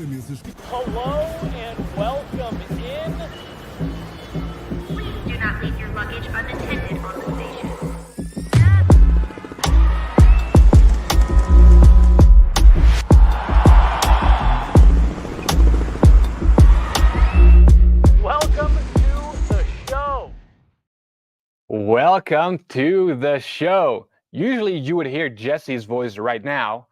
Hello and welcome in. Please do not leave your luggage unattended on the station. Welcome to the show. Welcome to the show. Usually you would hear Jesse's voice right now,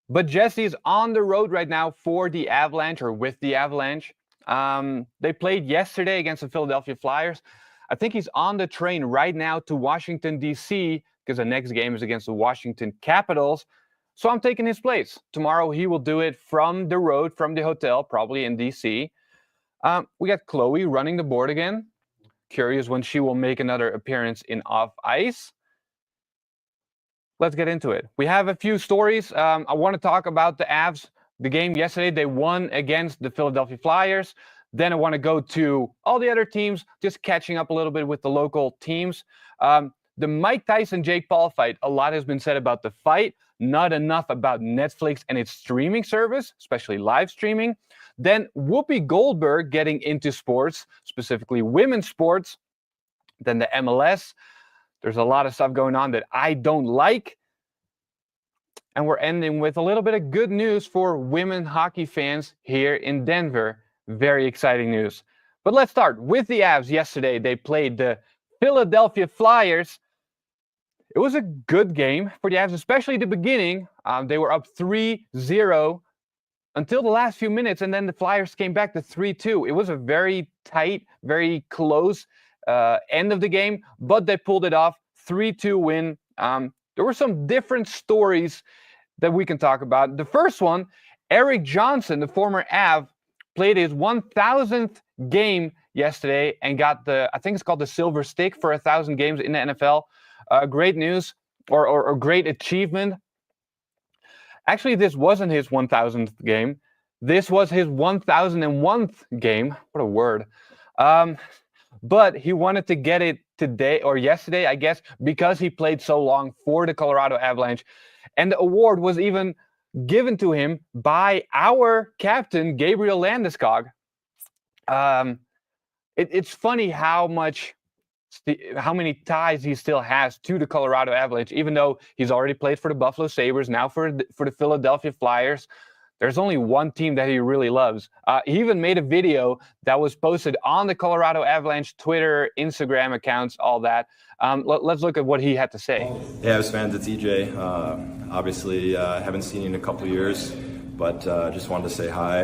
but Jesse's on the road right now for the Avalanche or with the Avalanche. They played yesterday against the Philadelphia Flyers. I think he's on the train right now to Washington, D.C. because the next game is against the Washington Capitals. So I'm taking his place. Tomorrow he will do it from the road, from the hotel, probably in D.C. We got Chloe running the board again. Curious when she will make another appearance in Off Ice. Let's get into it. We have a few stories. I want to talk about the Avs. The game yesterday, they won against the Philadelphia Flyers. Then I want to go to all the other teams, just catching up a little bit with the local teams. The Mike Tyson-Jake Paul fight, a lot has been said about the fight, not enough about Netflix and its streaming service, especially live streaming. Then Whoopi Goldberg getting into sports, specifically women's sports. Then the MLS. There's a lot of stuff going on that I don't like. And we're ending with a little bit of good news for women hockey fans here in Denver. Very exciting news. But let's start with the Avs. Yesterday, they played the Philadelphia Flyers. It was a good game for the Avs, especially the beginning. They were up 3-0 until the last few minutes, and then the Flyers came back to 3-2. It was a very tight, very close end of the game, but they pulled it off. 3-2 win. There were some different stories that we can talk about. The first one, Erik Johnson, the former Av, played his 1,000th game yesterday and got I think it's called the Silver Stick for 1,000 games in the NFL. Great news or great achievement. Actually, this wasn't his 1,000th game. This was his 1,001th game. What a word. But he wanted to get it today or yesterday, I guess, because he played so long for the Colorado Avalanche. And the award was even given to him by our captain, Gabriel Landeskog. It's funny how many ties he still has to the Colorado Avalanche, even though he's already played for the Buffalo Sabres, now for the Philadelphia Flyers. There's only one team that he really loves. He even made a video that was posted on the Colorado Avalanche Twitter, Instagram accounts, all that. Let's look at what he had to say. Hey, Avs fans, it's EJ. Obviously, haven't seen you in a couple years, but just wanted to say hi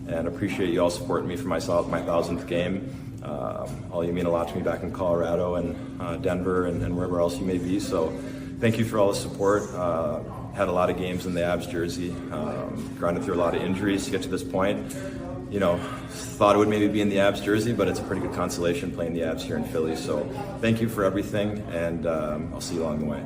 and appreciate you all supporting me for my 1,000th game. All you mean a lot to me back in Colorado and Denver and wherever else you may be. So thank you for all the support. Had a lot of games in the Avs jersey, grinded through a lot of injuries to get to this point. You know, thought it would maybe be in the Avs jersey, but it's a pretty good consolation playing the Avs here in Philly. So thank you for everything, and I'll see you along the way.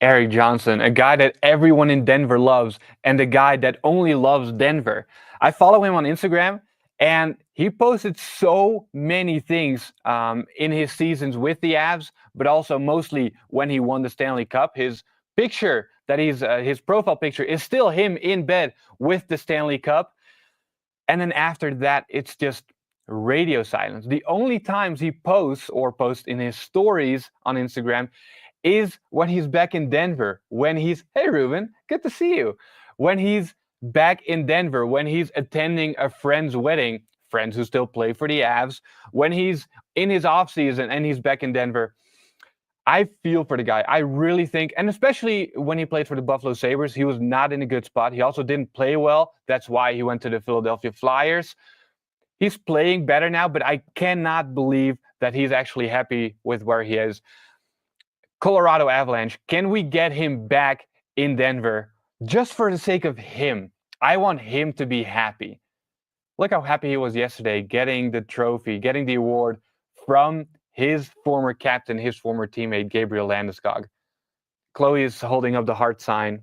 Erik Johnson, a guy that everyone in Denver loves, and a guy that only loves Denver. I follow him on Instagram, and he posted so many things in his seasons with the Avs, but also mostly when he won the Stanley Cup. His picture that his profile picture is still him in bed with the Stanley Cup. And then after that, it's just radio silence. The only times he posts in his stories on Instagram is when he's back in Denver, when he's, hey, Ruben, good to see you. When he's back in Denver, when he's attending a friend's wedding, friends who still play for the Avs, when he's in his off season and he's back in Denver. I feel for the guy. I really think, and especially when he played for the Buffalo Sabres, he was not in a good spot. He also didn't play well. That's why he went to the Philadelphia Flyers. He's playing better now, but I cannot believe that he's actually happy with where he is. Colorado Avalanche, can we get him back in Denver just for the sake of him? I want him to be happy. Look how happy he was yesterday getting the trophy, getting the award from his former captain, his former teammate, Gabriel Landeskog. Chloe is holding up the heart sign.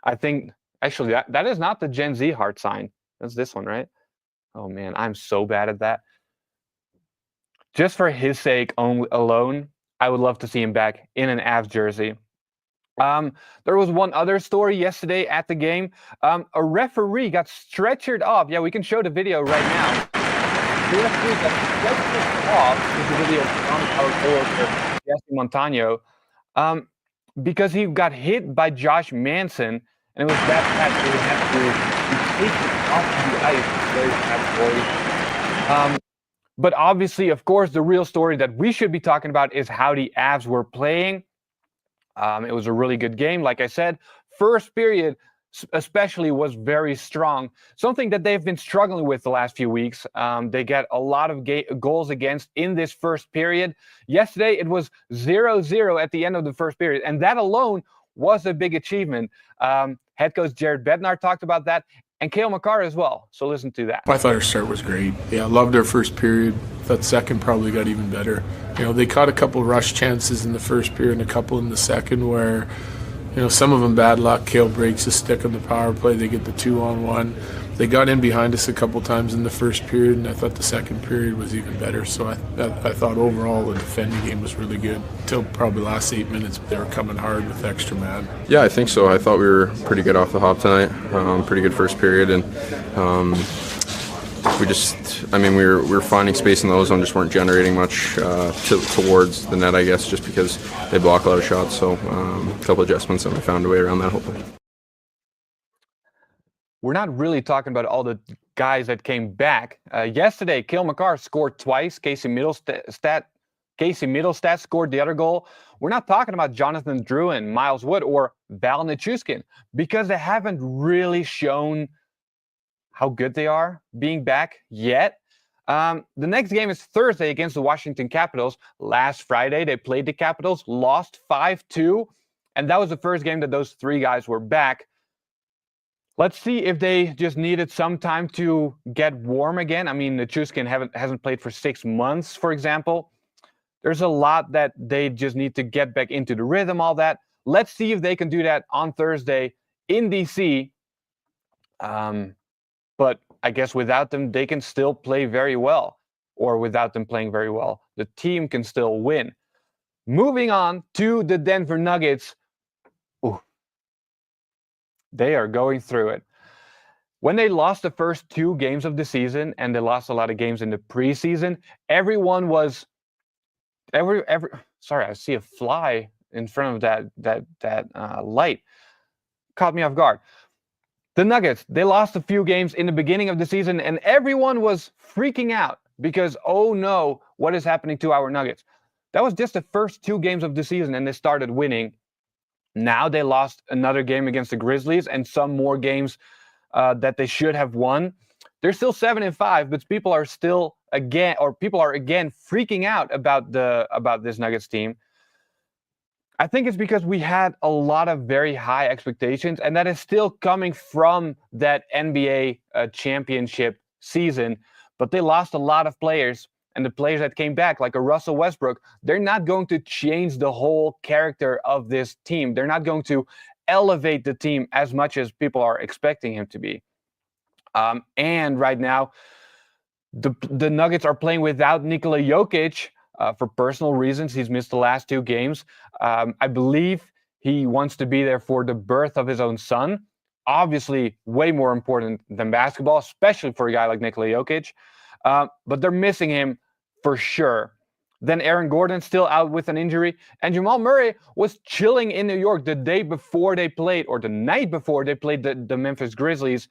I think, actually, that is not the Gen Z heart sign. That's this one, right? Oh, man, I'm so bad at that. Just for his sake alone, I would love to see him back in an Avs jersey. There was one other story yesterday at the game. A referee got stretchered off. Yeah, we can show the video right now. The referee got stretchered off with the video from our coworker, Jesse Montano, because he got hit by Josh Manson, and it was that bad they would have to take him off the ice. Very sad story. But obviously, of course, the real story that we should be talking about is how the Avs were playing. It was a really good game. Like I said, first period especially was very strong. Something that they've been struggling with the last few weeks. They get a lot of goals against in this first period. Yesterday, it was 0-0 at the end of the first period. And that alone was a big achievement. Head coach Jared Bednar talked about that. And Cale Makar as well. So listen to that. I thought our start was great. Yeah, I loved our first period. That second probably got even better. They caught a couple rush chances in the first period and a couple in the second where, some of them bad luck. Cale breaks his stick on the power play. They get the 2-on-1. They got in behind us a couple times in the first period, and I thought the second period was even better. So I thought overall the defending game was really good. Until probably the last 8 minutes, they were coming hard with extra man. Yeah, I think so. I thought we were pretty good off the hop tonight. Pretty good first period, and we were finding space in the ozone, just weren't generating much towards the net, I guess, just because they block a lot of shots. So a couple adjustments, and we found a way around that, hopefully. We're not really talking about all the guys that came back. Yesterday, Cale Makar scored twice. Casey Middlestat scored the other goal. We're not talking about Jonathan Drouin, Miles Wood, or Val Nichushkin because they haven't really shown how good they are being back yet. The next game is Thursday against the Washington Capitals. Last Friday, they played the Capitals, lost 5-2, and that was the first game that those three guys were back. Let's see if they just needed some time to get warm again. I mean, Nichushkin hasn't played for 6 months, for example. There's a lot that they just need to get back into the rhythm, all that. Let's see if they can do that on Thursday in DC. But I guess without them, they can still play very well. Or without them playing very well, the team can still win. Moving on to the Denver Nuggets. Ooh. They are going through it. When they lost the first 2 games of the season, and they lost a lot of games in the preseason, everyone was sorry, I see a fly in front of that light. Caught me off guard. The Nuggets, they lost a few games in the beginning of the season, and everyone was freaking out because, oh no, what is happening to our Nuggets? That was just the first 2 games of the season, and they started winning. Now they lost another game against the Grizzlies and some more games that they should have won. They're still 7-5, but people are again freaking out about this Nuggets team. I think it's because we had a lot of very high expectations, and that is still coming from that NBA championship season. But they lost a lot of players, and the players that came back, like a Russell Westbrook, they're not going to change the whole character of this team. They're not going to elevate the team as much as people are expecting him to be. And right now, the Nuggets are playing without Nikola Jokic for personal reasons. He's missed the last 2 games. I believe he wants to be there for the birth of his own son. Obviously, way more important than basketball, especially for a guy like Nikola Jokic. But they're missing him for sure. Then Aaron Gordon's still out with an injury. And Jamal Murray was chilling in New York the day before they played, or the night before they played the Memphis Grizzlies,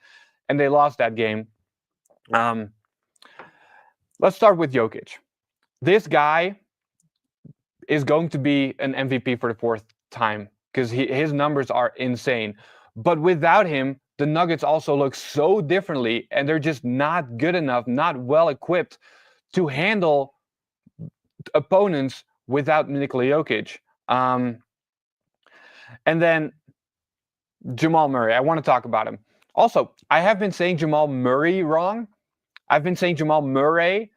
and they lost that game. Let's start with Jokic. This guy is going to be an MVP for the 4th time because his numbers are insane. But without him, the Nuggets also look so differently, and they're just not good enough, not well equipped to handle opponents without Nikola Jokic. And then Jamal Murray, I want to talk about him. Also, I have been saying Jamal Murray wrong. I've been saying Jamal Murray,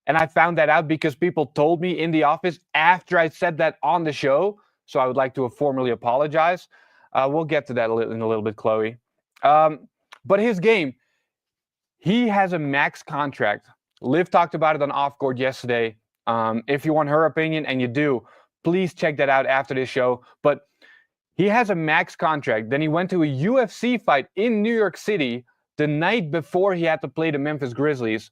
and I found that out because people told me in the office after I said that on the show. So I would like to formally apologize. We'll get to that in a little bit, Chloe. But his game, he has a max contract. Liv talked about it on Off Court yesterday. If you want her opinion, and you do, please check that out after this show. But He has a max contract. Then he went to a UFC fight in New York City the night before he had to play the Memphis Grizzlies.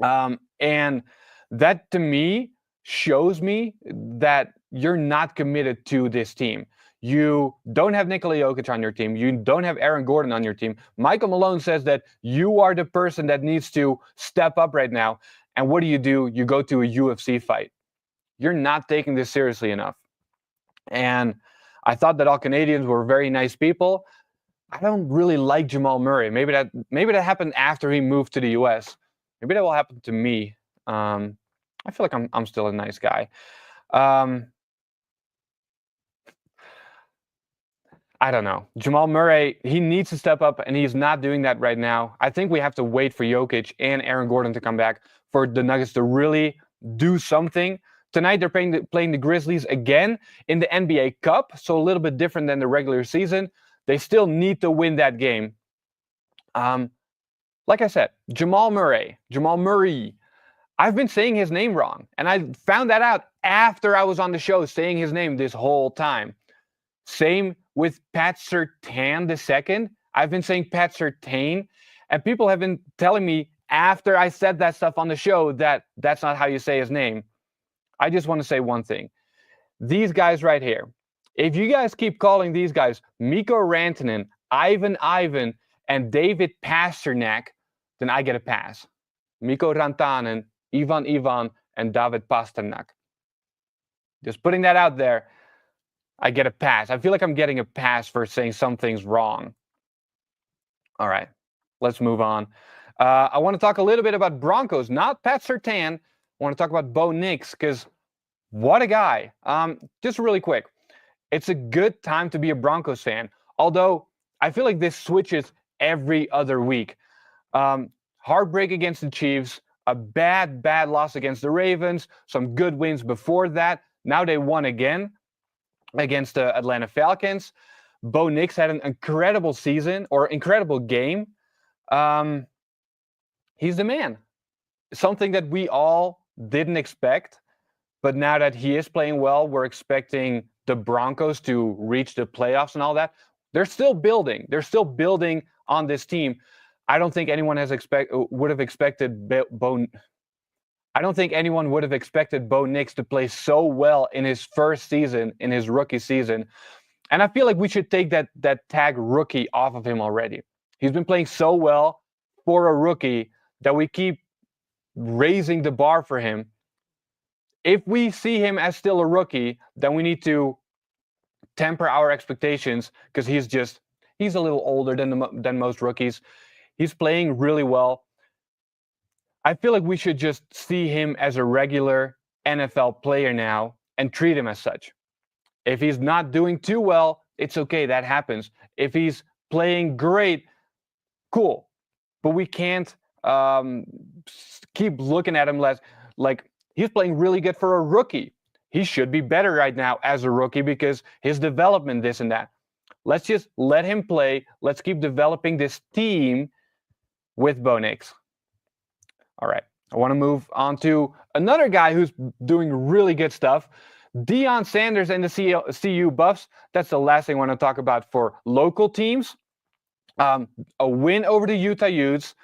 And that, to me, shows me that you're not committed to this team. You don't have Nikola Jokić on your team. You don't have Aaron Gordon on your team. Michael Malone says that you are the person that needs to step up right now. And what do? You go to a UFC fight. You're not taking this seriously enough. And I thought that all Canadians were very nice people. I don't really like Jamal Murray. Maybe that happened after he moved to the US. Maybe that will happen to me. I feel like I'm still a nice guy. I don't know. Jamal Murray, he needs to step up, and he's not doing that right now. I think we have to wait for Jokić and Aaron Gordon to come back for the Nuggets to really do something. Tonight, they're playing the Grizzlies again in the NBA Cup, so a little bit different than the regular season. They still need to win that game. Like I said, Jamal Murray. I've been saying his name wrong, and I found that out after I was on the show saying his name this whole time. Same with Pat Surtain II. I've been saying Pat Surtain, and people have been telling me after I said that stuff on the show that that's not how you say his name. I just want to say one thing. These guys right here, if you guys keep calling these guys Mikko Rantanen, Ivan, and David Pasternak, then I get a pass. Mikko Rantanen, Ivan, and David Pasternak. Just putting that out there, I get a pass. I feel like I'm getting a pass for saying some things wrong. All right, let's move on. I want to talk a little bit about Broncos, not Pat Surtain. I want to talk about Bo Nix, because what a guy. Just really quick, it's a good time to be a Broncos fan, although I feel like this switches every other week. Heartbreak against the Chiefs, a bad loss against the Ravens, some good wins before that. Now they won again against the Atlanta Falcons. Bo Nix had an incredible season, or incredible game. He's the man. Something that we all didn't expect, but now that he is playing well, we're expecting the Broncos to reach the playoffs and all that. They're still building. They're still building on this team. I don't think anyone would have expected Bo Nix to play so well in his first season, in his rookie season. And I feel like we should take that tag rookie off of him already. He's been playing so well for a rookie that we keep raising the bar for him. If we see him as still a rookie, then we need to temper our expectations, because he's a little older than most rookies. He's playing really well. I feel like we should just see him as a regular NFL player now and treat him as such. If he's not doing too well, it's okay, that happens. If he's playing great, cool. But we can't keep looking at him like he's playing really good for a rookie. He should be better right now as a rookie because his development, this and that. Let's just let him play. Let's keep developing this team with Bo Nix. All right. I want to move on to another guy who's doing really good stuff. Deion Sanders and the CU Buffs. That's the last thing I want to talk about for local teams. A win over the Utah Utes.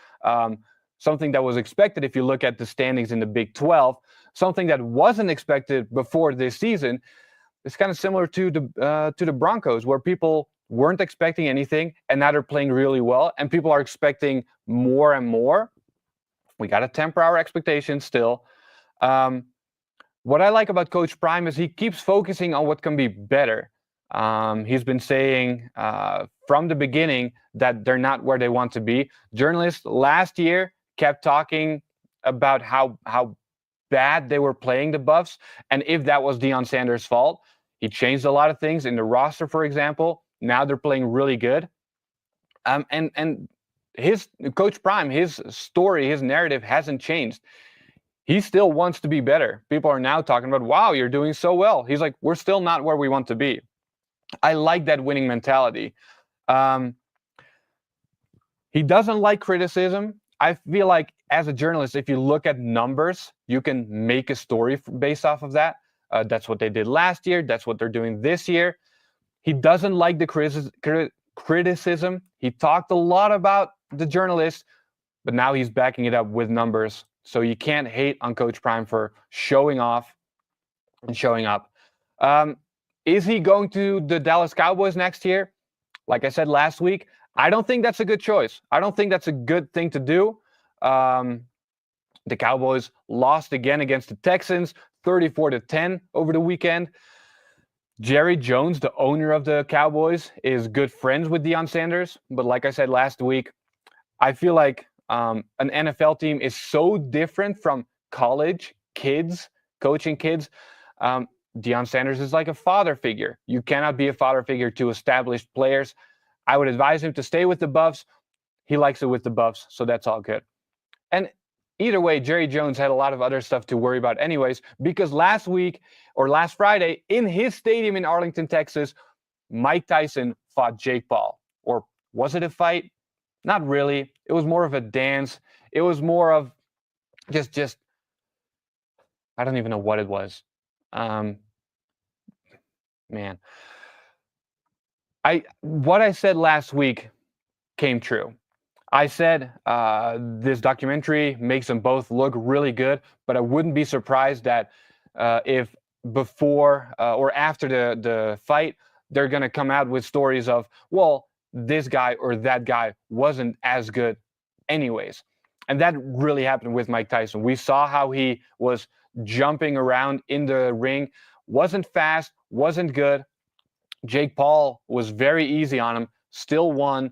Something that was expected if you look at the standings in the Big 12. Something that wasn't expected before this season. It's kind of similar to the Broncos, where people weren't expecting anything, and now they're playing really well, and people are expecting more and more. We got to temper our expectations still. What I like about Coach Prime is he keeps focusing on what can be better. He's been saying from the beginning that they're not where they want to be. Journalists last year kept talking about how bad they were playing the Buffs, and if that was Deion Sanders' fault. He changed a lot of things in the roster, for example. Now they're playing really good. And his Coach Prime, his story, his narrative hasn't changed. He still wants to be better. People are now talking about, wow, you're doing so well. He's like, we're still not where we want to be. I like that winning mentality. He doesn't like criticism. I feel like as a journalist, if you look at numbers, you can make a story based off of that. That's what they did last year. That's what they're doing this year. He doesn't like the criticism. He talked a lot about the journalists, but now he's backing it up with numbers. So you can't hate on Coach Prime for showing off and showing up. Is he going to the Dallas Cowboys next year? Like I said last week, I don't think that's a good choice. I don't think that's a good thing to do. The Cowboys lost again against the Texans, 34-10 over the weekend. Jerry Jones, the owner of the Cowboys, is good friends with Deion Sanders. But like I said last week, I feel like an NFL team is so different from college kids, coaching kids. Deion Sanders is like a father figure. You cannot be a father figure to established players. I would advise him to stay with the Buffs. He likes it with the Buffs, so that's all good. And either way, Jerry Jones had a lot of other stuff to worry about anyways, because last Friday, in his stadium in Arlington, Texas, Mike Tyson fought Jake Paul. Or was it a fight? Not really. It was more of a dance. It was more of just I don't even know what it was. Man. What I said last week came true. I said this documentary makes them both look really good, but I wouldn't be surprised that if before or after the fight, they're going to come out with stories of, well, this guy or that guy wasn't as good anyways. And that really happened with Mike Tyson. We saw how he was jumping around in the ring, wasn't fast, wasn't good. Jake Paul was very easy on him, still won.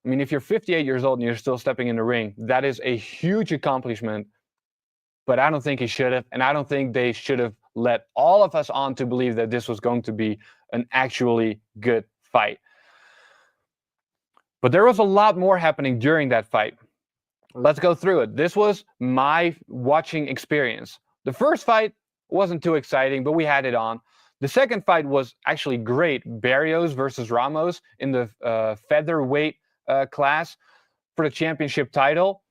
I mean, if you're 58 years old and you're still stepping in the ring, that is a huge accomplishment. But I don't think he should have, and I don't think they should have let all of us on to believe that this was going to be an actually good fight. But there was a lot more happening during that fight. Let's go through it. This was my watching experience. The first fight wasn't too exciting, but we had it on. The second fight was actually great. Barrios versus Ramos in the featherweight class for the championship title.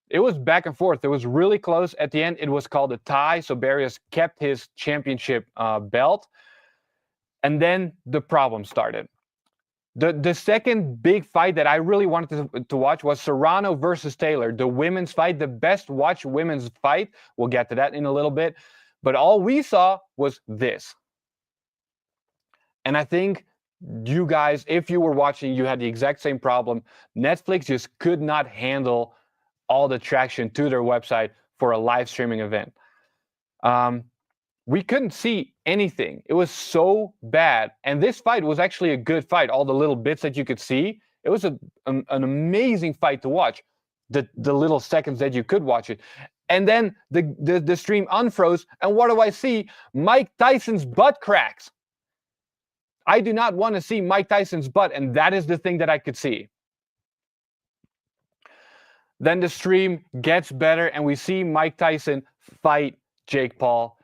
It was back and forth. It was really close. At the end, it was called a tie. So Barrios kept his championship belt. And then the problem started. The second big fight that I really wanted to watch was Serrano versus Taylor, the women's fight, the best watched women's fight. We'll get to that in a little bit. But all we saw was this. And I think you guys, if you were watching, you had the exact same problem. Netflix just could not handle all the traction to their website for a live streaming event. We couldn't see anything. It was so bad. And this fight was actually a good fight. All the little bits that you could see, it was an amazing fight to watch. The little seconds that you could watch it. And then the stream unfroze. And what do I see? Mike Tyson's butt cracks. I do not want to see Mike Tyson's butt. And that is the thing that I could see. Then the stream gets better. And we see Mike Tyson fight Jake Paul.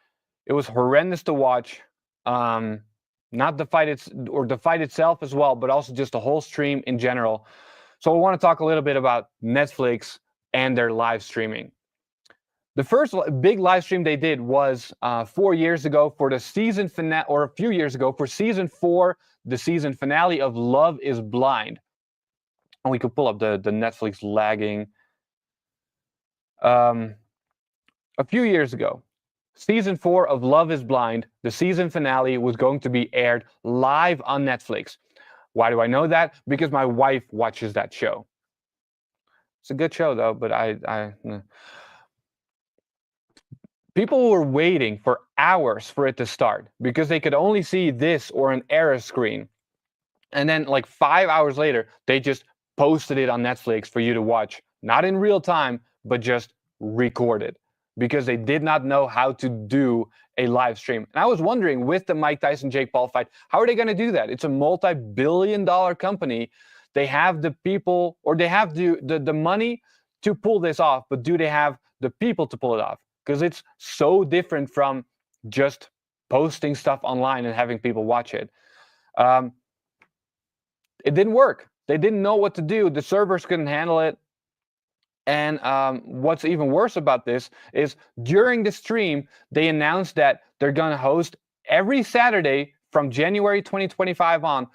It was horrendous to watch. Not the fight the fight itself as well, but also just the whole stream in general. So I want to talk a little bit about Netflix and their live streaming. The first big live stream they did was 4 years ago for the season finale, or a few years ago for season 4, the season finale of Love is Blind. And we could pull up the Netflix lagging. A few years ago, season 4 of Love is Blind, the season finale was going to be aired live on Netflix. Why do I know that? Because my wife watches that show. It's a good show though, but people were waiting for hours for it to start because they could only see this or an error screen. And then like 5 hours later, they just posted it on Netflix for you to watch, not in real time, but just recorded, because they did not know how to do a live stream. And I was wondering, with the Mike Tyson-Jake Paul fight, how are they going to do that? It's a multi-billion-dollar company. They have the people, or they have the money to pull this off, but do they have the people to pull it off? Because it's so different from just posting stuff online and having people watch it. It didn't work. They didn't know what to do. The servers couldn't handle it. And what's even worse about this is during the stream, they announced that they're going to host every Saturday from January 2025 on,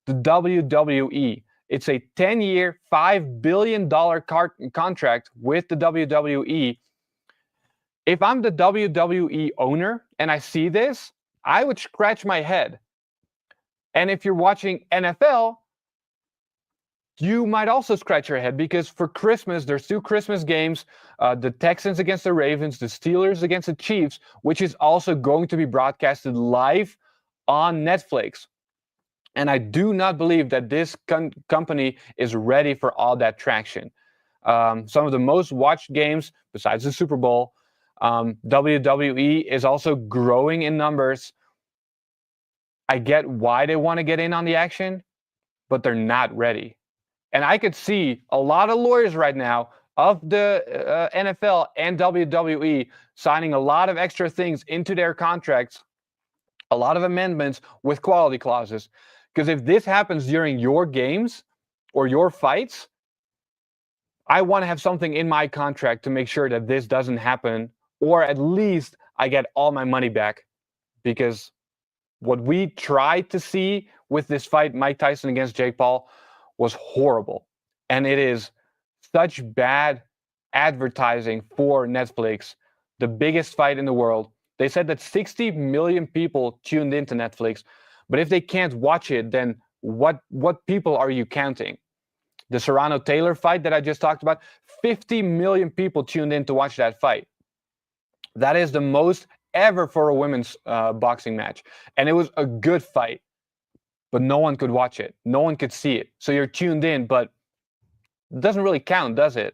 the WWE. It's a 10-year, $5 billion contract with the WWE. If I'm the WWE owner and I see this, I would scratch my head. And if you're watching NFL, you might also scratch your head, because for Christmas, there's 2 Christmas games, the Texans against the Ravens, the Steelers against the Chiefs, which is also going to be broadcasted live on Netflix. And I do not believe that this company is ready for all that traction. Some of the most watched games, besides the Super Bowl, WWE is also growing in numbers. I get why they want to get in on the action, but they're not ready. And I could see a lot of lawyers right now of the NFL and WWE signing a lot of extra things into their contracts, a lot of amendments with quality clauses. Because if this happens during your games or your fights, I want to have something in my contract to make sure that this doesn't happen, or at least I get all my money back. Because what we tried to see with this fight, Mike Tyson against Jake Paul, was horrible. And it is such bad advertising for Netflix, the biggest fight in the world. They said that 60 million people tuned into Netflix. But if they can't watch it, then what people are you counting? The Serrano-Taylor fight that I just talked about, 50 million people tuned in to watch that fight. That is the most ever for a women's boxing match. And it was a good fight, but no one could watch it. No one could see it. So you're tuned in, but it doesn't really count, does it?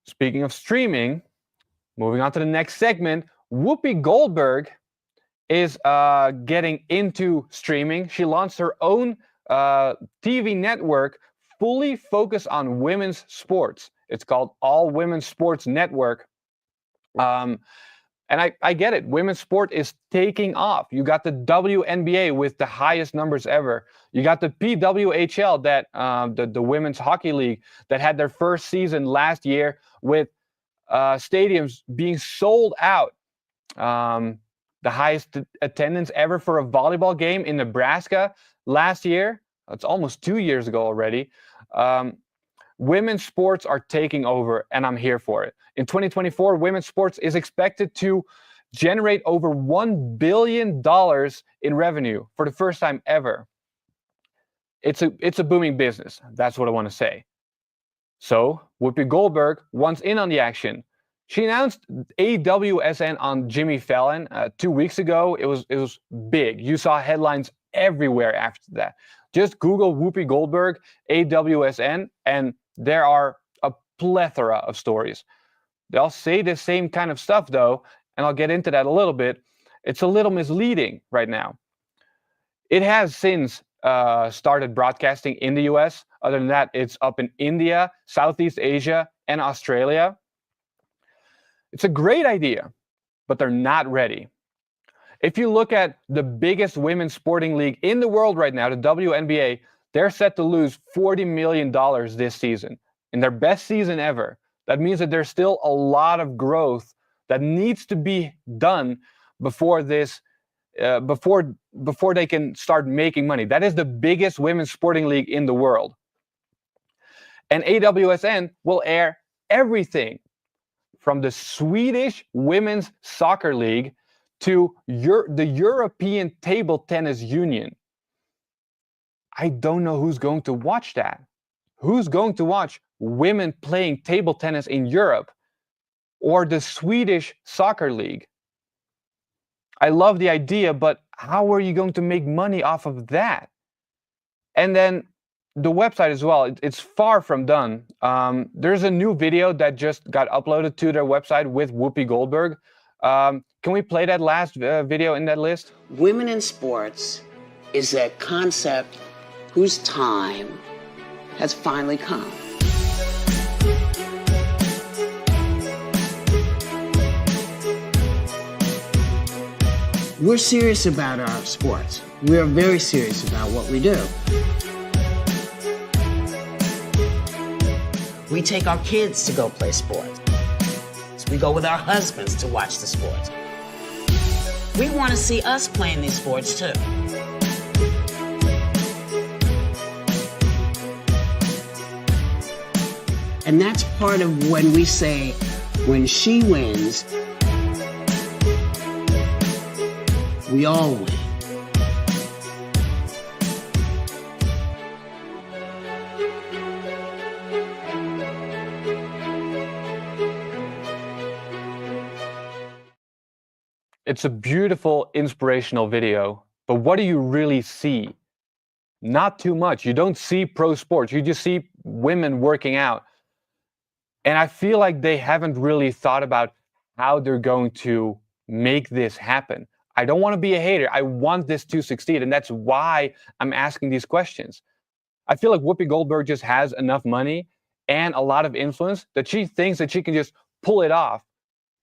Speaking of streaming, moving on to the next segment, Whoopi Goldberg is getting into streaming. She launched her own TV network fully focused on women's sports. It's called All Women's Sports Network. And I get it. Women's sport is taking off. You got the WNBA with the highest numbers ever. You got the PWHL, that the Women's Hockey League, that had their first season last year with stadiums being sold out. The highest attendance ever for a volleyball game in Nebraska last year. It's almost 2 years ago already. Women's sports are taking over, and I'm here for it. In 2024, women's sports is expected to generate over $1 billion in revenue for the first time ever. It's a booming business. That's what I want to say. So Whoopi Goldberg wants in on the action. She announced AWSN on Jimmy Fallon 2 weeks ago. It was big. You saw headlines everywhere after that. Just Google Whoopi Goldberg, AWSN, and there are a plethora of stories. They all say the same kind of stuff, though, and I'll get into that a little bit. It's a little misleading right now. It has since started broadcasting in the US. Other than that, it's up in India, Southeast Asia, and Australia. It's a great idea, but they're not ready. If you look at the biggest women's sporting league in the world right now, the WNBA, they're set to lose $40 million this season, in their best season ever. That means that there's still a lot of growth that needs to be done before this, before they can start making money. That is the biggest women's sporting league in the world. And AWSN will air everything from the Swedish Women's Soccer League to the European Table Tennis Union. I don't know who's going to watch that. Who's going to watch women playing table tennis in Europe or the Swedish Soccer League? I love the idea, but how are you going to make money off of that? And then the website as well, it's far from done. There's a new video that just got uploaded to their website with Whoopi Goldberg. Can we play that last video in that list? Women in sports is a concept whose time has finally come. We're serious about our sports. We are very serious about what we do. We take our kids to go play sports. We go with our husbands to watch the sports. We want to see us playing these sports too. And that's part of when we say, when she wins, we all win. It's a beautiful, inspirational video, but what do you really see? Not too much. You don't see pro sports. You just see women working out. And I feel like they haven't really thought about how they're going to make this happen. I don't want to be a hater. I want this to succeed, and that's why I'm asking these questions. I feel like Whoopi Goldberg just has enough money and a lot of influence that she thinks that she can just pull it off.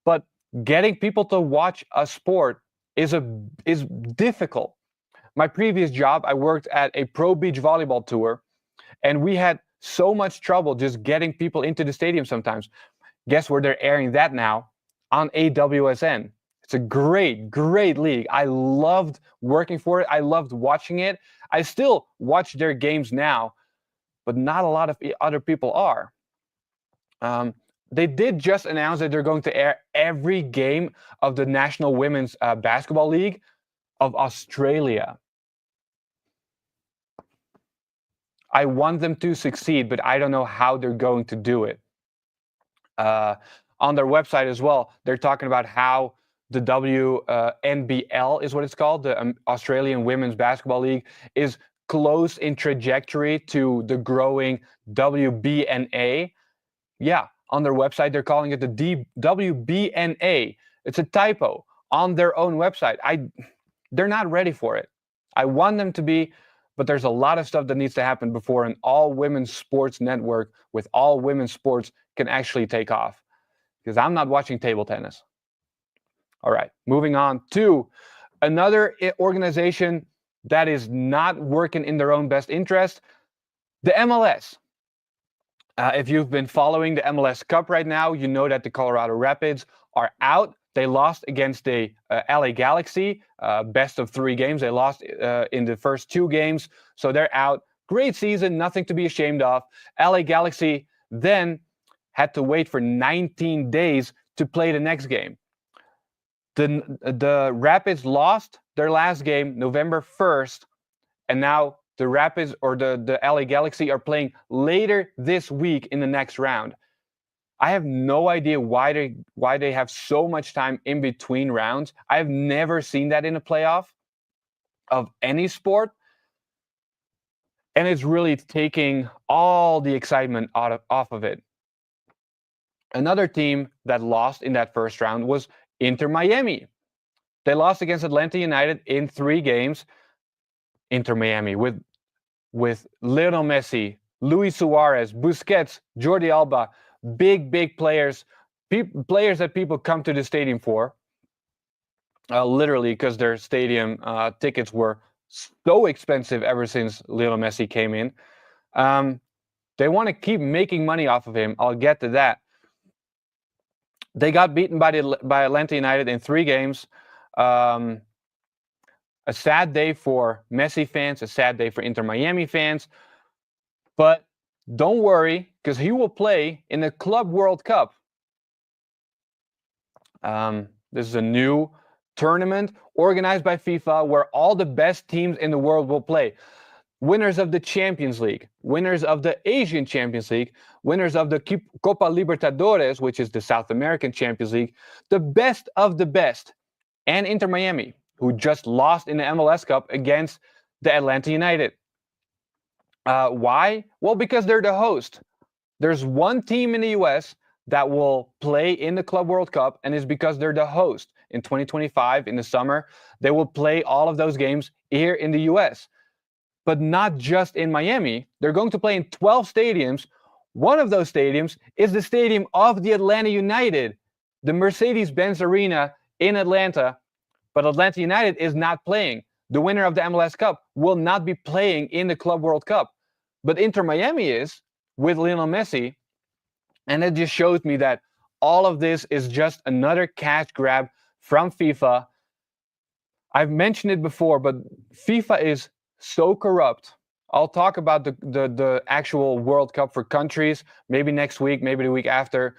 But getting people to watch a sport is difficult. My previous job, I worked at a pro beach volleyball tour, and we had so much trouble just getting people into the stadium sometimes. Guess where they're airing that now? On AWSN. It's a great, great league. I loved working for it. I loved watching it. I still watch their games now, but not a lot of other people are. They did just announce that they're going to air every game of the National Women's Basketball League of Australia. I want them to succeed, but I don't know how they're going to do it. On their website as well, they're talking about how the WNBL is what it's called, the Australian Women's Basketball League, is close in trajectory to the growing WBNA. Yeah, on their website, they're calling it the WBNA. It's a typo on their own website. They're not ready for it. I want them to be, but there's a lot of stuff that needs to happen before an all-women's sports network with all women's sports can actually take off. Because I'm not watching table tennis. All right, moving on to another organization that is not working in their own best interest, the MLS. If you've been following the MLS Cup right now, you know that the Colorado Rapids are out. They lost against the LA Galaxy, best of 3 games. They lost in the first 2 games, so they're out. Great season, nothing to be ashamed of. LA Galaxy then had to wait for 19 days to play the next game. The Rapids lost their last game November 1st, and now the Rapids or the LA Galaxy are playing later this week in the next round. I have no idea why they have so much time in between rounds. I've never seen that in a playoff of any sport. And it's really taking all the excitement off of it. Another team that lost in that first round was Inter Miami. They lost against Atlanta United in 3 games. Inter Miami with Lionel Messi, Luis Suarez, Busquets, Jordi Alba, big players, players that people come to the stadium for. Literally, because their stadium tickets were so expensive ever since Lionel Messi came in. They want to keep making money off of him. I'll get to that. They got beaten by Atlanta United in 3 games. A sad day for Messi fans, a sad day for Inter Miami fans. But don't worry, because he will play in the Club World Cup. This is a new tournament organized by FIFA where all the best teams in the world will play. Winners of the Champions League, winners of the Asian Champions League, winners of the Copa Libertadores, which is the South American Champions League, the best of the best, and Inter Miami, who just lost in the MLS Cup against the Atlanta United. Why? Well, because they're the host. There's one team in the US that will play in the Club World Cup, and it's because they're the host. In 2025, in the summer, they will play all of those games here in the US. But not just in Miami. They're going to play in 12 stadiums. One of those stadiums is the stadium of the Atlanta United, the Mercedes-Benz Arena in Atlanta. But Atlanta United is not playing. The winner of the MLS Cup will not be playing in the Club World Cup. But Inter Miami is, with Lionel Messi. And it just shows me that all of this is just another cash grab from FIFA. I've mentioned it before, but FIFA is so corrupt. I'll talk about the actual World Cup for countries, maybe next week, maybe the week after.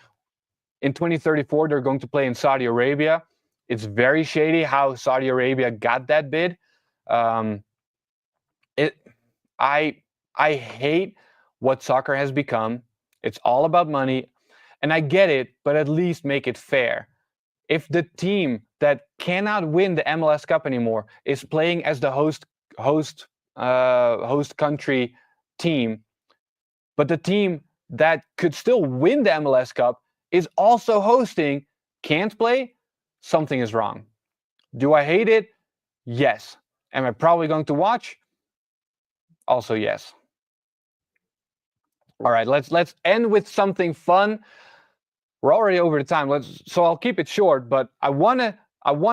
In 2034, they're going to play in Saudi Arabia. It's very shady how Saudi Arabia got that bid. I hate what soccer has become. It's all about money, and I get it, but at least make it fair. If the team that cannot win the MLS Cup anymore is playing as the host country team, but the team that could still win the MLS Cup is also hosting, can't play, something is wrong. Do I hate it? Yes. Am I probably going to watch? Also yes. All right, let's end with something fun. We're already over the time. So I'll keep it short, but I wanna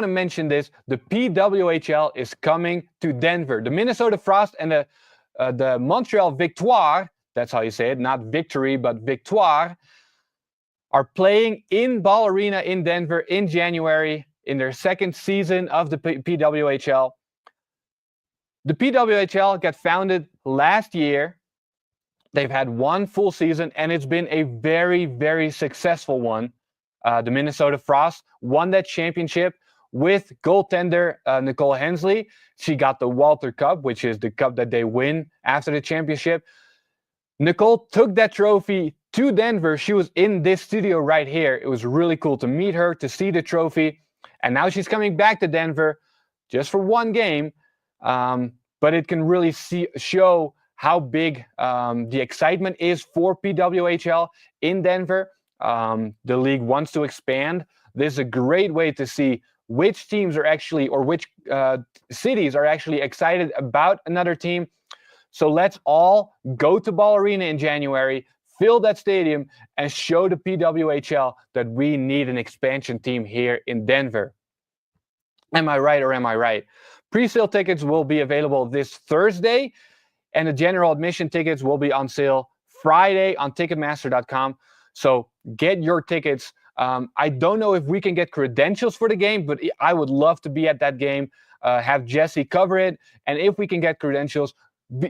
mention this. The PWHL is coming to Denver. The Minnesota Frost and the Montreal Victoire, that's how you say it, not victory, but Victoire, are playing in Ball Arena in Denver in January in their second season of the PWHL. The PWHL got founded last year. They've had one full season, and it's been a very, very successful one. The Minnesota Frost won that championship with goaltender Nikola Hensley. She got the Walter Cup, which is the cup that they win after the championship. Nicole took that trophy to Denver. She was in this studio right here. It was really cool to meet her, to see the trophy. And now she's coming back to Denver just for one game. But it can really show how big the excitement is for PWHL in Denver. The league wants to expand. This is a great way to see which teams are actually, or which cities are actually excited about another team. So let's all go to Ball Arena in January, fill that stadium, and show the PWHL that we need an expansion team here in Denver. Am I right or am I right? Pre-sale tickets will be available this Thursday, and the general admission tickets will be on sale Friday on Ticketmaster.com. So get your tickets. I don't know if we can get credentials for the game, but I would love to be at that game, have Jesse cover it. And if we can get credentials,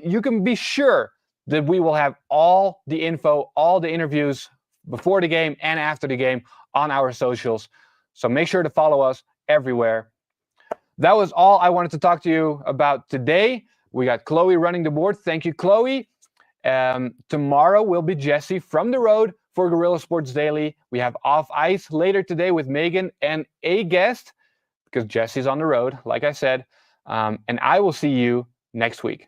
you can be sure that we will have all the info, all the interviews before the game and after the game on our socials. So make sure to follow us everywhere. That was all I wanted to talk to you about today. We got Chloe running the board. Thank you, Chloe. Tomorrow will be Jesse from the road for Guerilla Sports Daily. We have Off Ice later today with Megan and a guest because Jesse's on the road, like I said. And I will see you next week.